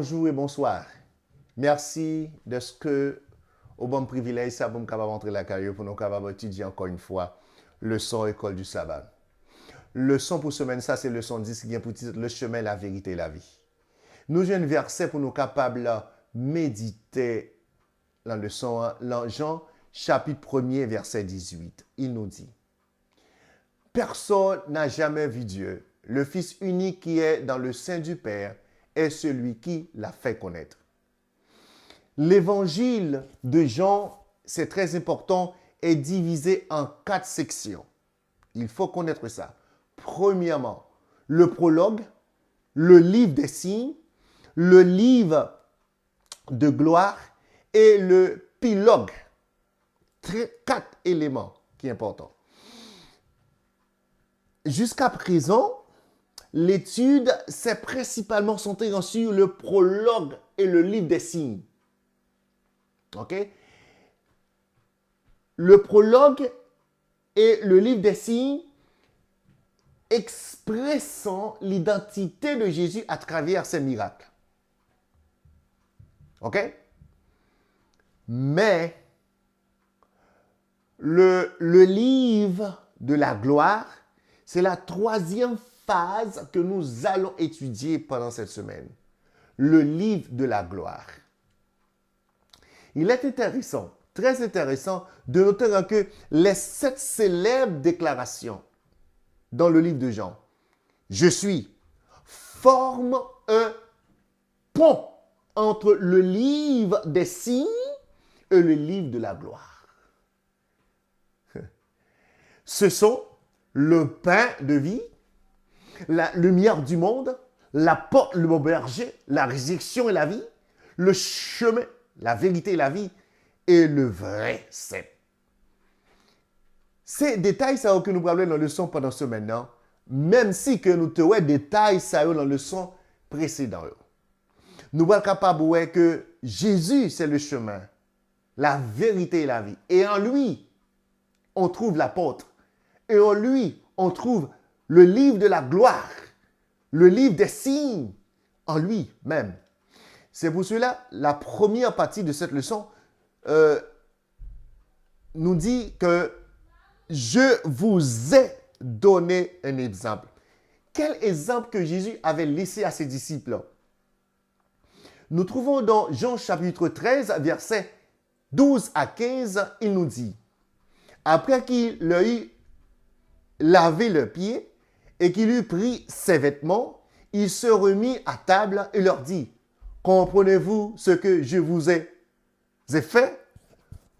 bonjour et bonsoir. Merci de ce que, au bon privilège, ça pour nous capable rentrer la carrière pour nous capable étudier encore une fois leçon école du sabbat. Leçon pour semaine, ça c'est leçon 10 qui vient pour titre le chemin, la vérité et la vie. Nous avons un verset pour nous capables de méditer la leçon dans Jean chapitre 1er verset 18. Il nous dit: Personne n'a jamais vu Dieu. Le Fils unique qui est dans le sein du Père est celui qui l'a fait connaître. L'évangile de Jean, c'est très important, est divisé en 4 sections. Il faut connaître ça. Premièrement, le prologue, le livre des signes, le livre de gloire et le pilogue. 4 éléments qui sont importants. Jusqu'à présent, l'étude s'est principalement centrée sur le prologue et le livre des signes. OK? Le prologue et le livre des signes expressant l'identité de Jésus à travers ses miracles. OK? Mais le livre de la gloire, c'est la 3e phase que nous allons étudier pendant cette semaine. Le livre de la gloire. Il est intéressant, très intéressant, de noter que les 7 célèbres déclarations dans le livre de Jean, je suis, forment un pont entre le livre des signes et le livre de la gloire. Ce sont le pain de vie, la lumière du monde, la porte, le bon berger, la résurrection et la vie, le chemin, la vérité et la vie, et le vrai cep. Ces détails, ça que nous parlons dans la leçon pendant ce maintenant, même si que nous te détails, ça dans la leçon précédente. Nous sommes capables de voir que Jésus, c'est le chemin, la vérité et la vie. Et en lui, on trouve l'apôtre. Et en lui, on trouve le livre de la gloire, le livre des signes, en lui-même. C'est pour cela, la première partie de cette leçon nous dit que je vous ai donné un exemple. Quel exemple que Jésus avait laissé à ses disciples? Nous trouvons dans Jean chapitre 13, versets 12 à 15, il nous dit: après qu'il leur eut lavé le pied et qu'il eut pris ses vêtements, il se remit à table et leur dit: comprenez-vous ce que je vous ai fait?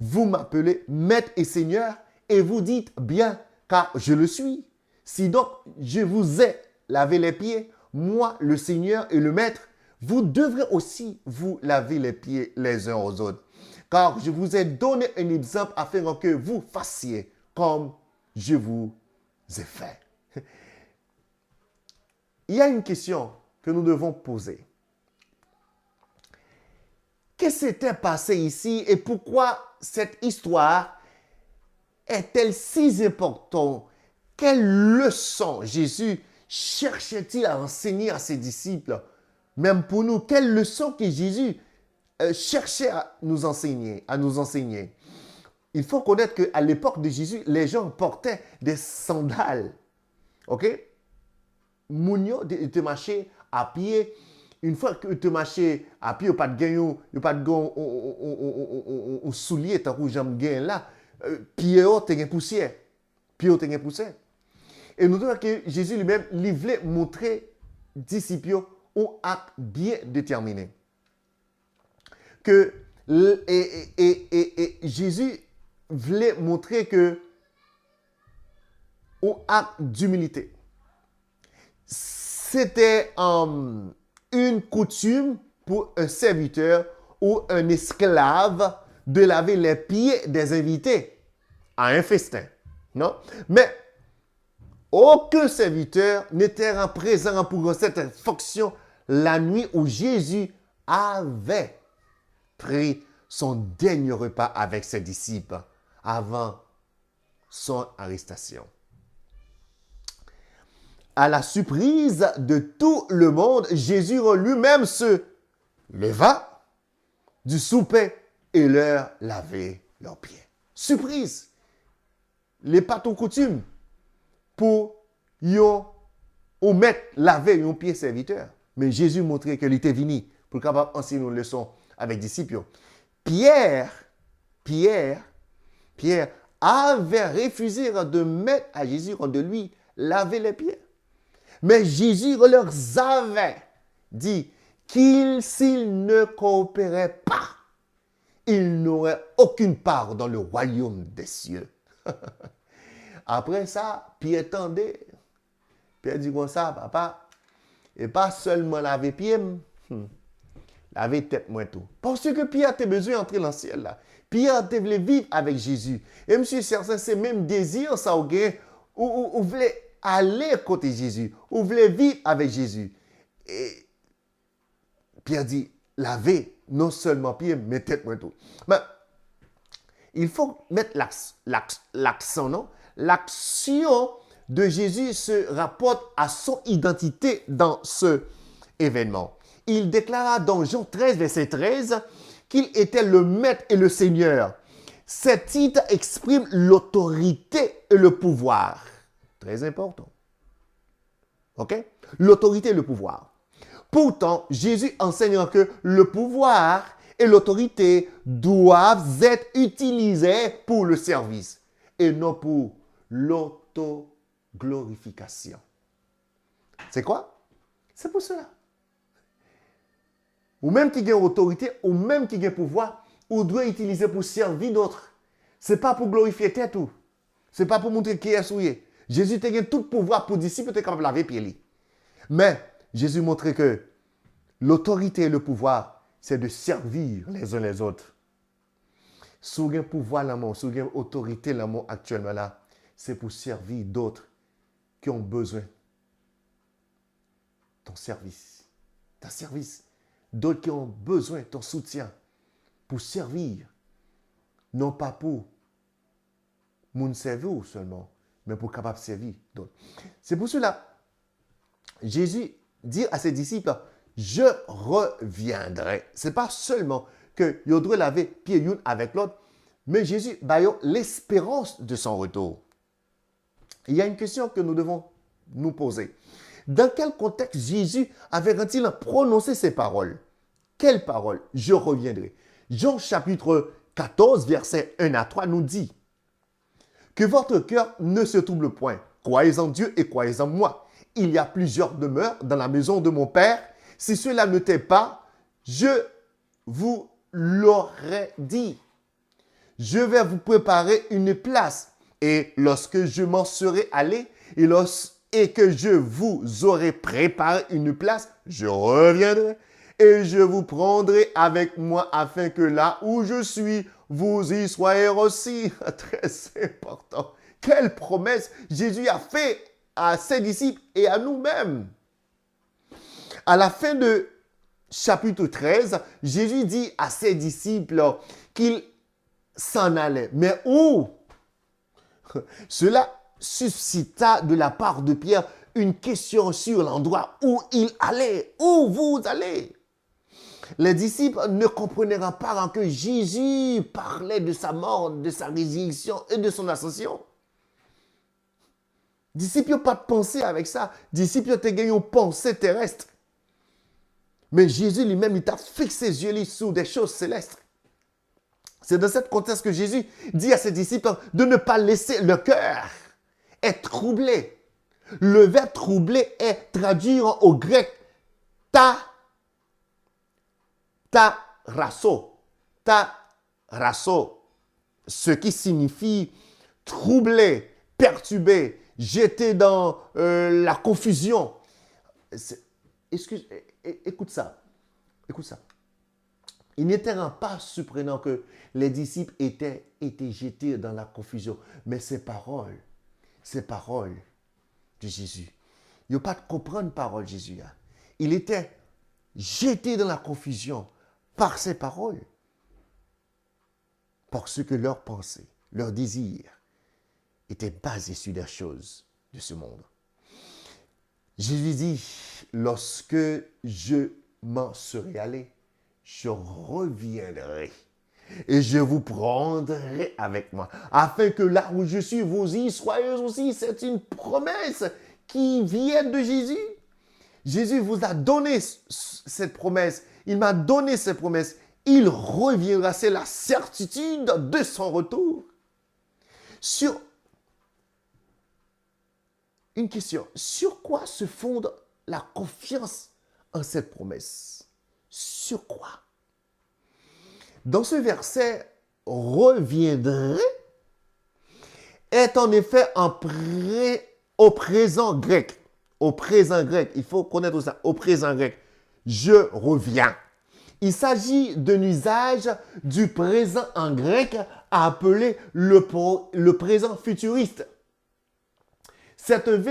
Vous m'appelez Maître et Seigneur et vous dites bien, car je le suis. Si donc je vous ai lavé les pieds, moi le Seigneur et le Maître, vous devrez aussi vous laver les pieds les uns aux autres. Car je vous ai donné un exemple afin que vous fassiez comme je vous ai fait. Il y a une question que nous devons poser. Qu'est-ce qui s'était passé ici et pourquoi cette histoire est-elle si importante? Quelle leçon Jésus cherchait-il à enseigner à ses disciples? Même pour nous, quelle leçon que Jésus cherchait à nous enseigner, Il faut connaître qu'à l'époque de Jésus, les gens portaient des sandales. OK? Mounio te marcher à pied. Une fois que tu marches à pied, il n'y a pas de gain, il n'y a pas de gain, un soulier, tant que j'aime gain là, pied haut, tu as poussière. Pied haut, tu as poussière. Et nous devons que Jésus lui-même, il voulait montrer disciples un acte bien déterminé. Et Jésus voulait montrer que un acte d'humilité. C'était une coutume pour un serviteur ou un esclave de laver les pieds des invités à un festin. Non? Mais aucun serviteur n'était présent pour cette fonction la nuit où Jésus avait pris son dernier repas avec ses disciples avant son arrestation. À la surprise de tout le monde, Jésus lui-même se leva du souper et leur lavait leurs pieds. Surprise! Les pas ton coutume pour yon ou mettre laver un pied serviteur. Mais Jésus montrait qu'il était venu pour capable enseigner une leçon avec les disciples. Pierre avait refusé de mettre à Jésus de lui laver les pieds. Mais Jésus leur avait dit s'ils ne coopéraient pas, ils n'auraient aucune part dans le royaume des cieux. Après ça, Pierre tendait. Pierre dit comme ça, papa, et pas seulement laver pied, laver tête moins tout. Parce que Pierre a besoin d'entrer dans le ciel là. Pierre voulait vivre avec Jésus. Et monsieur certain, c'est même désir ça ou voulait aller côté Jésus, ou voulait vivre avec Jésus. Et Pierre dit, laver non seulement pied, mais tête moins tout. Mais il faut mettre l'accent, non? L'action de Jésus se rapporte à son identité dans ce événement. Il déclara dans Jean 13, verset 13, qu'il était le maître et le seigneur. Ces titres expriment l'autorité et le pouvoir. Très important. OK? L'autorité et le pouvoir. Pourtant, Jésus enseigne que le pouvoir et l'autorité doivent être utilisés pour le service et non pour l'autoglorification. C'est quoi? C'est pour cela. Ou même qui a autorité, ou même qui a pouvoir, ou doit utiliser pour servir d'autres. Ce n'est pas pour glorifier tête tout. Ce n'est pas pour montrer qui est souillé. Jésus a tout pouvoir pour disciples, tu es capable de laver pied. Mais Jésus montrait que l'autorité et le pouvoir, c'est de servir les uns les autres. Si vous avez pouvoir dans si vous avez autorité dans le monde actuellement là, c'est pour servir d'autres qui ont besoin de ton service. Ton service. D'autres qui ont besoin de ton soutien pour servir. Non pas pour mon servir seulement, mais pour capable de servir d'autres. C'est pour cela, Jésus dit à ses disciples, je reviendrai. Ce n'est pas seulement que vous devez laver pied l'un avec l'autre, mais Jésus a l'espérance de son retour. Il y a une question que nous devons nous poser. Dans quel contexte Jésus avait-il prononcé ces paroles? Quelles paroles? Je reviendrai. Jean chapitre 14, versets 1 à 3 nous dit que votre cœur ne se trouble point. Croyez en Dieu et croyez en moi. Il y a plusieurs demeures dans la maison de mon Père. Si cela ne t'est pas, je vous l'aurais dit. Je vais vous préparer une place. Et lorsque je m'en serai allé et que je vous aurai préparé une place, je reviendrai et je vous prendrai avec moi afin que là où je suis, vous y soyez aussi. Très important. Quelle promesse Jésus a fait à ses disciples et à nous-mêmes. À la fin de chapitre 13, Jésus dit à ses disciples qu'il s'en allait. Mais où? Cela suscita de la part de Pierre une question sur l'endroit où il allait. Où vous allez? Les disciples ne comprenaient pas que Jésus parlait de sa mort, de sa résurrection et de son ascension. Les disciples n'ont pas de pensée avec ça. Les disciples ont gagné une pensée terrestre. Mais Jésus lui-même, il t'a fixé les yeux sur des choses célestes. C'est dans cette contexte que Jésus dit à ses disciples de ne pas laisser le cœur être troublé. Le verbe troubler est traduit au grec tarasso, ce qui signifie troubler, perturber, jeter dans la confusion. Écoute ça. Il n'était pas surprenant que les disciples étaient jetés dans la confusion. Mais ces paroles de Jésus, ils n'ont pas de comprendre parole de Jésus. Il était jeté dans la confusion par ces paroles. Parce que leurs pensées, leurs désirs étaient basés sur des choses de ce monde. Jésus dit, lorsque je m'en serai allé je reviendrai et je vous prendrai avec moi, afin que là où je suis, vous y soyez aussi. C'est une promesse qui vient de Jésus. Jésus vous a donné cette promesse. Il m'a donné cette promesse. Il reviendra. C'est la certitude de son retour. Sur une question, sur quoi se fonde la confiance en cette promesse? Sur quoi? Dans ce verset, reviendrai est en effet au présent grec. Au présent grec, il faut connaître ça. Au présent grec, je reviens. Il s'agit d'un usage du présent en grec appelé le présent futuriste. C'est un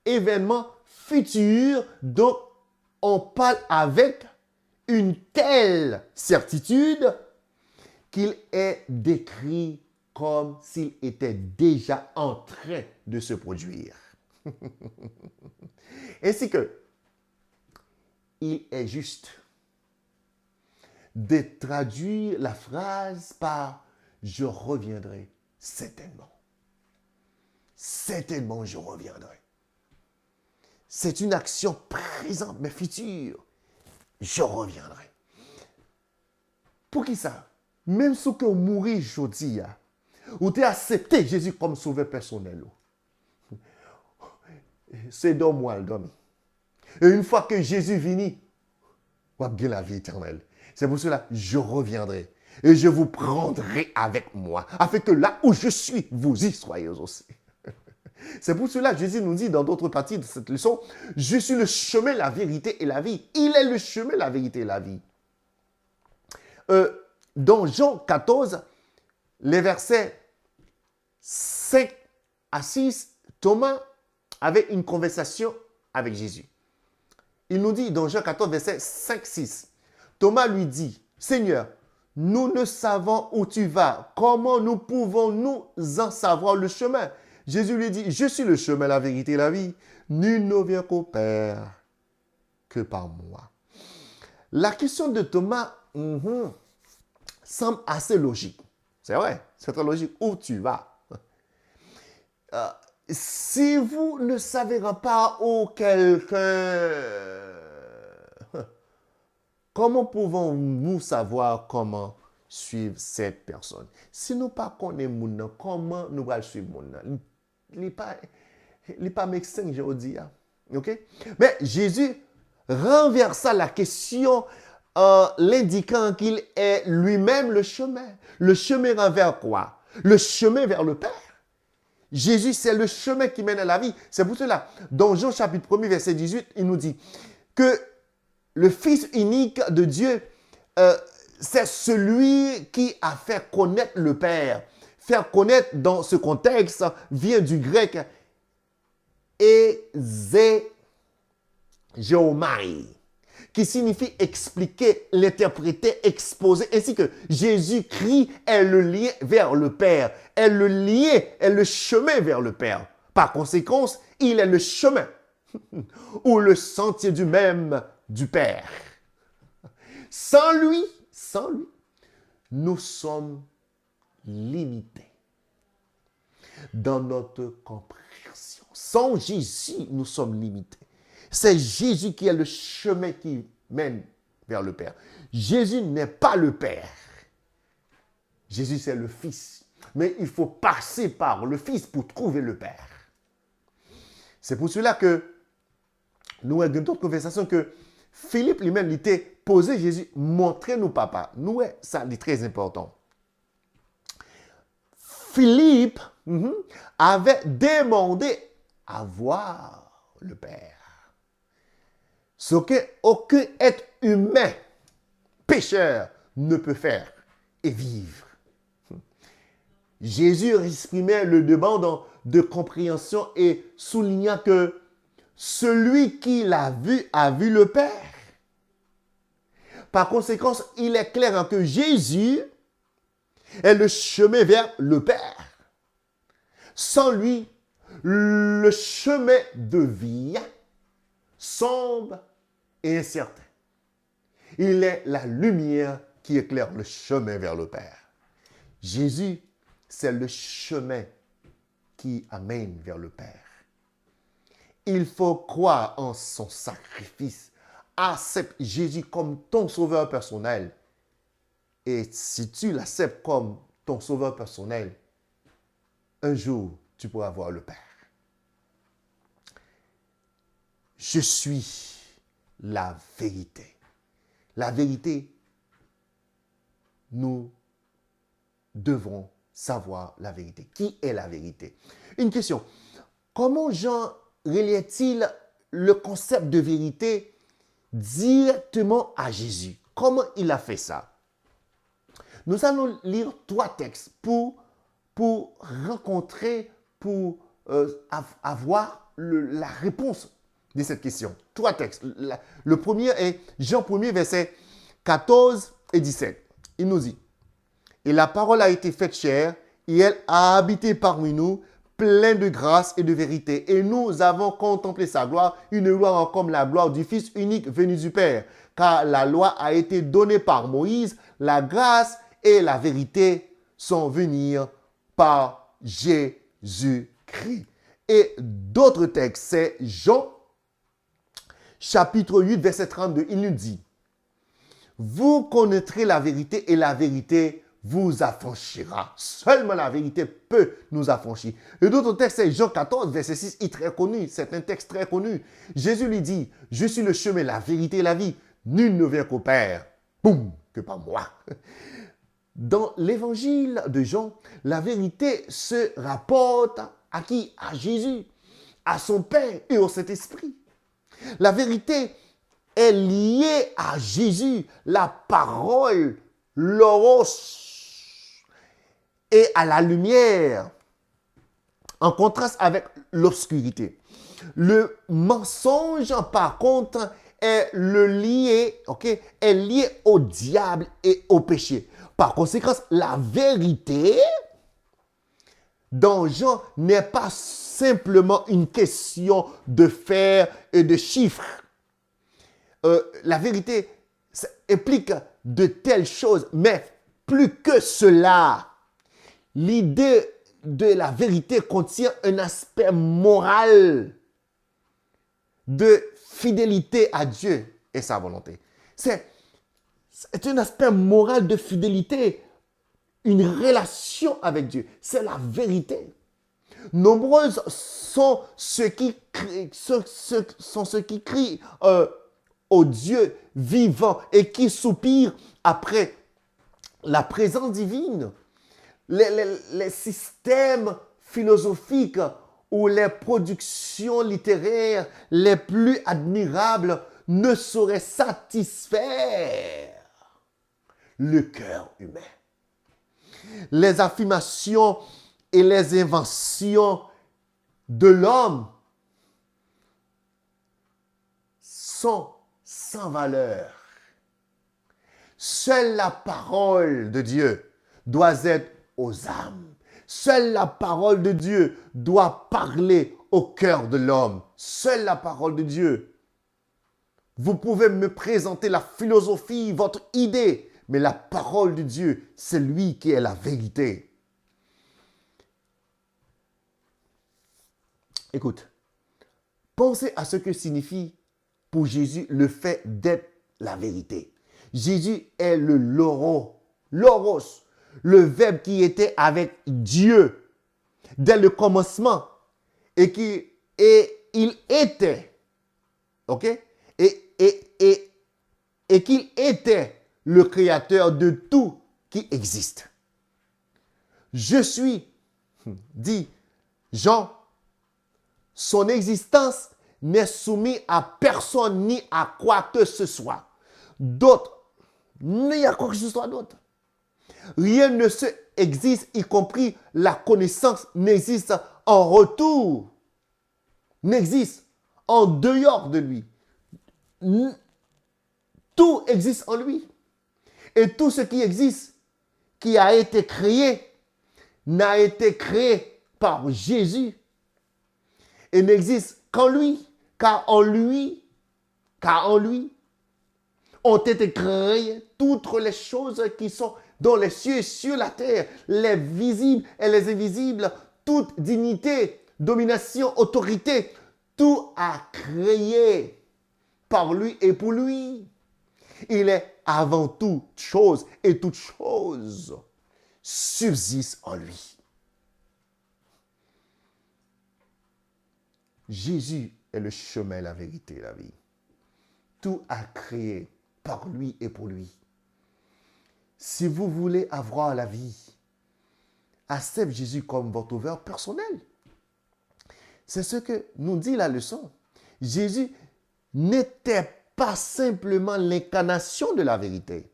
événement futur dont on parle avec une telle certitude qu'il est décrit comme s'il était déjà en train de se produire. Ainsi que, il est juste de traduire la phrase par « je reviendrai certainement ». Certainement, je reviendrai. C'est une action présente, mais future. Je reviendrai. Pour qui ça? Même si vous mourrez aujourd'hui, ou tu as accepté Jésus comme sauveur personnel, c'est dans moi, dormi. Et une fois que Jésus finit, vous avez la vie éternelle. C'est pour cela que je reviendrai et je vous prendrai avec moi, afin que là où je suis, vous y soyez aussi. C'est pour cela que Jésus nous dit dans d'autres parties de cette leçon, je suis le chemin, la vérité et la vie. Il est le chemin, la vérité et la vie. Dans Jean 14, les versets 5 à 6, Thomas avait une conversation avec Jésus. Il nous dit dans Jean 14, versets 5-6, Thomas lui dit, « Seigneur, nous ne savons où tu vas. Comment nous pouvons-nous en savoir le chemin ?» Jésus lui dit, « Je suis le chemin, la vérité et la vie. Nul ne vient qu'au Père que par moi. » La question de Thomas semble assez logique. C'est vrai, c'est très logique. Où tu vas? Si vous ne savez pas où quelqu'un... Comment pouvons-nous savoir comment suivre cette personne? Si nous ne connaissons pas, comment nous allons suivre moun? Il n'est pas médecin, je dis. Okay? Mais Jésus renversa la question en l'indiquant qu'il est lui-même le chemin. Le chemin vers quoi? Le chemin vers le Père. Jésus, c'est le chemin qui mène à la vie. C'est pour cela, dans Jean chapitre 1, verset 18, il nous dit que le Fils unique de Dieu, c'est celui qui a fait connaître le Père. Faire connaître dans ce contexte vient du grec exégeomai, qui signifie expliquer, l'interpréter, exposer, ainsi que Jésus-Christ est le lien vers le Père, est le lien, est le chemin vers le Père. Par conséquent, il est le chemin ou le sentier du même du Père. Sans lui, nous sommes limités dans notre compréhension. Sans Jésus, nous sommes limités. C'est Jésus qui est le chemin qui mène vers le Père. Jésus n'est pas le Père. Jésus, c'est le Fils. Mais il faut passer par le Fils pour trouver le Père. C'est pour cela que nous avons une autre conversation que Philippe lui-même était posé Jésus, montrez-nous papa. Nous, ça c'est très important. Philippe avait demandé à voir le Père. Ce qu'aucun être humain, pécheur, ne peut faire et vivre. Jésus exprimait le demande de compréhension et souligna que celui qui l'a vu a vu le Père. Par conséquent, il est clair que Jésus est le chemin vers le Père. Sans lui, le chemin de vie sombre et incertain. Il est la lumière qui éclaire le chemin vers le Père. Jésus, c'est le chemin qui amène vers le Père. Il faut croire en son sacrifice. Accepte Jésus comme ton sauveur personnel. Et si tu l'acceptes comme ton sauveur personnel, un jour, tu pourras voir le Père. Je suis la vérité. La vérité, nous devrons savoir la vérité. Qui est la vérité? Une question. Comment Jean reliait-il le concept de vérité directement à Jésus? Comment il a fait ça? Nous allons lire 3 textes pour rencontrer, pour avoir la réponse de cette question. 3 textes. Le premier est Jean 1er, versets 14 et 17. Il nous dit, « Et la parole a été faite chair, et elle a habité parmi nous, pleine de grâce et de vérité. Et nous avons contemplé sa gloire, une gloire comme la gloire du Fils unique venu du Père. Car la loi a été donnée par Moïse, la grâce et la vérité sont venues par Jésus-Christ. » Et d'autres textes, c'est Jean, chapitre 8, verset 32. Il nous dit, « Vous connaîtrez la vérité et la vérité vous affranchira. » Seulement la vérité peut nous affranchir. Et d'autres textes, c'est Jean 14, verset 6, il est très connu. C'est un texte très connu. Jésus lui dit, « Je suis le chemin, la vérité et la vie. Nul ne vient qu'au Père. Boum, que par moi. » Dans l'évangile de Jean, la vérité se rapporte à qui? À Jésus, à son Père et au Saint-Esprit. La vérité est liée à Jésus, la parole, l'oros, et à la lumière, en contraste avec l'obscurité. Le mensonge, par contre, est lié au diable et au péché. Par conséquent, la vérité dans Jean n'est pas simplement une question de faits et de chiffres. La vérité implique de telles choses, mais plus que cela, l'idée de la vérité contient un aspect moral de fidélité à Dieu et sa volonté. C'est un aspect moral de fidélité, une relation avec Dieu. C'est la vérité. Nombreuses sont ceux qui crient au Dieu vivant et qui soupirent après la présence divine. Les systèmes philosophiques ou les productions littéraires les plus admirables ne sauraient satisfaire le cœur humain. Les affirmations et les inventions de l'homme sont sans valeur. Seule la parole de Dieu doit être aux âmes. Seule la parole de Dieu doit parler au cœur de l'homme. Seule la parole de Dieu. Vous pouvez me présenter la philosophie, votre idée, mais la parole de Dieu, c'est lui qui est la vérité. Écoute, pensez à ce que signifie pour Jésus le fait d'être la vérité. Jésus est le logos, le Verbe qui était avec Dieu dès le commencement et il était, et qu'il était le créateur de tout qui existe. Je suis, dit Jean, son existence n'est soumise à personne ni à quoi que ce soit d'autre, ni à quoi que ce soit d'autre. Rien ne se existe, y compris la connaissance, n'existe en retour, n'existe en dehors de lui. Tout existe en lui. Et tout ce qui existe, qui a été créé, n'a été créé par Jésus et n'existe qu'en lui, car en lui, ont été créées toutes les choses qui sont dans les cieux et sur la terre, les visibles et les invisibles, toute dignité, domination, autorité, tout a créé par lui et pour lui. Il est avant toute chose et toute chose subsiste en lui. Jésus est le chemin, la vérité et la vie. Tout a créé par lui et pour lui. Si vous voulez avoir la vie, acceptez Jésus comme votre sauveur personnel. C'est ce que nous dit la leçon. Jésus n'était pas simplement l'incarnation de la vérité.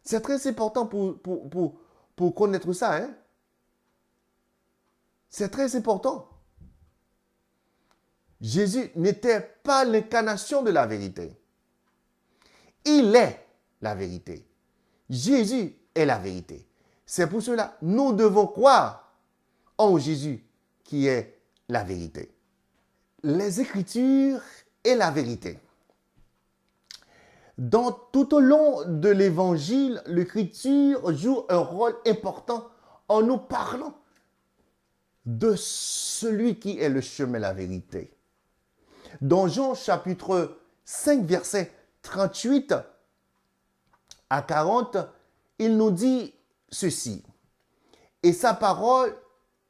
C'est très important pour connaître ça. Hein? C'est très important. Jésus n'était pas l'incarnation de la vérité. Il est la vérité. Jésus est la vérité. C'est pour cela que nous devons croire en Jésus qui est la vérité. Les Écritures et la vérité. Tout au long de l'Évangile, l'Écriture joue un rôle important en nous parlant de celui qui est le chemin, la vérité. Dans Jean chapitre 5, verset 38 à 40, il nous dit ceci. Et sa parole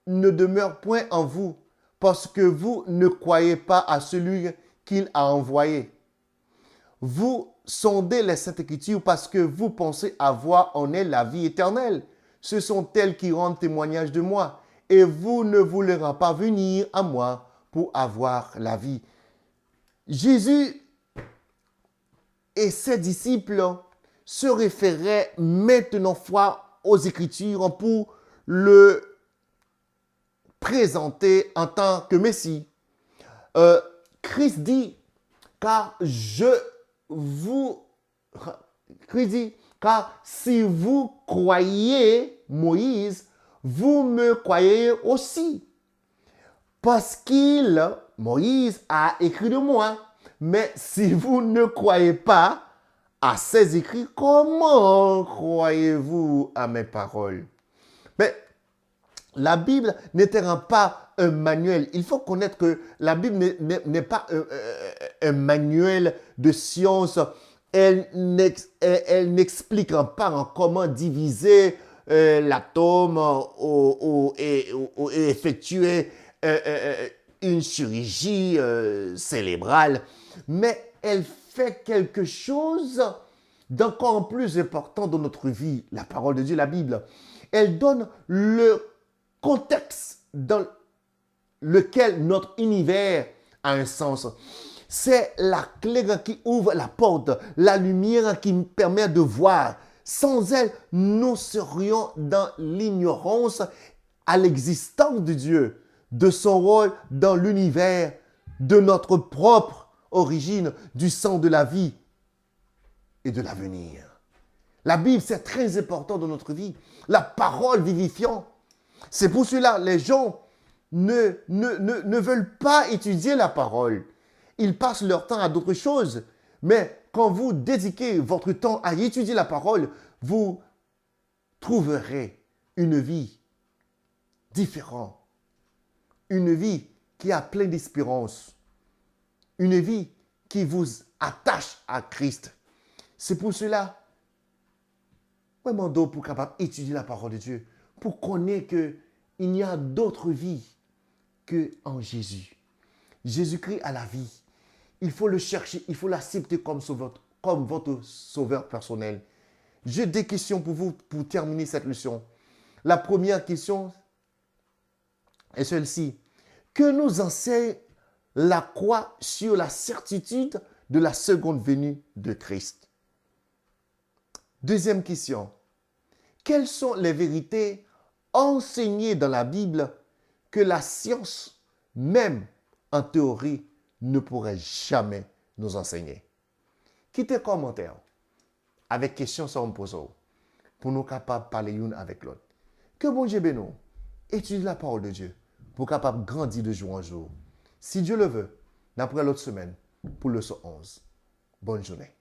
ne demeure point en vous, parce que vous ne croyez pas à celui qu'il a envoyé. Vous sondez les Saintes Écritures parce que vous pensez avoir en elles la vie éternelle. Ce sont elles qui rendent témoignage de moi. Et vous ne voulez pas venir à moi pour avoir la vie. Jésus et ses disciples se référaient maintenant fois aux Écritures pour le présenter en tant que Messie. Christ dit, car si vous croyez Moïse, vous me croyez aussi. Parce Moïse a écrit de moi. Mais si vous ne croyez pas à ses écrits, comment croyez-vous à mes paroles? Mais la Bible n'était pas un manuel. Il faut connaître que la Bible n'est pas un manuel de science. Elle n'explique pas comment diviser l'atome et effectuer une chirurgie cérébrale. Mais elle fait quelque chose d'encore plus important dans notre vie, la parole de Dieu, la Bible. Elle donne le contexte dans lequel notre univers a un sens. C'est la clé qui ouvre la porte, la lumière qui permet de voir. Sans elle, nous serions dans l'ignorance à l'existence de Dieu, de son rôle dans l'univers, de notre propre origine, du sens de la vie et de l'avenir. La Bible, c'est très important dans notre vie. La parole vivifiante. C'est pour cela que les gens ne veulent pas étudier la parole. Ils passent leur temps à d'autres choses. Mais quand vous dédiquez votre temps à étudier la parole, vous trouverez une vie différente. Une vie qui a plein d'espérance. Une vie qui vous attache à Christ. C'est pour cela, moi, je demande pour capable étudier la parole de Dieu, pour connaître qu'il y a d'autres vies qu'en Jésus. Jésus-Christ a la vie. Il faut le chercher, il faut l'accepter comme votre sauveur personnel. J'ai des questions pour vous pour terminer cette leçon. La première question est celle-ci. Que nous enseigne la croix sur la certitude de la seconde venue de Christ? Deuxième question. Quelles sont les vérités enseignées dans la Bible que la science, même en théorie, ne pourrait jamais nous enseigner? Quittez un commentaire avec questions sur me poser pour nous capables de parler l'une avec l'autre. Que bon Dieu bénisse. Étudie la parole de Dieu pour capable grandir de jour en jour. Si Dieu le veut, d'après l'autre semaine pour le 11. Bonne journée.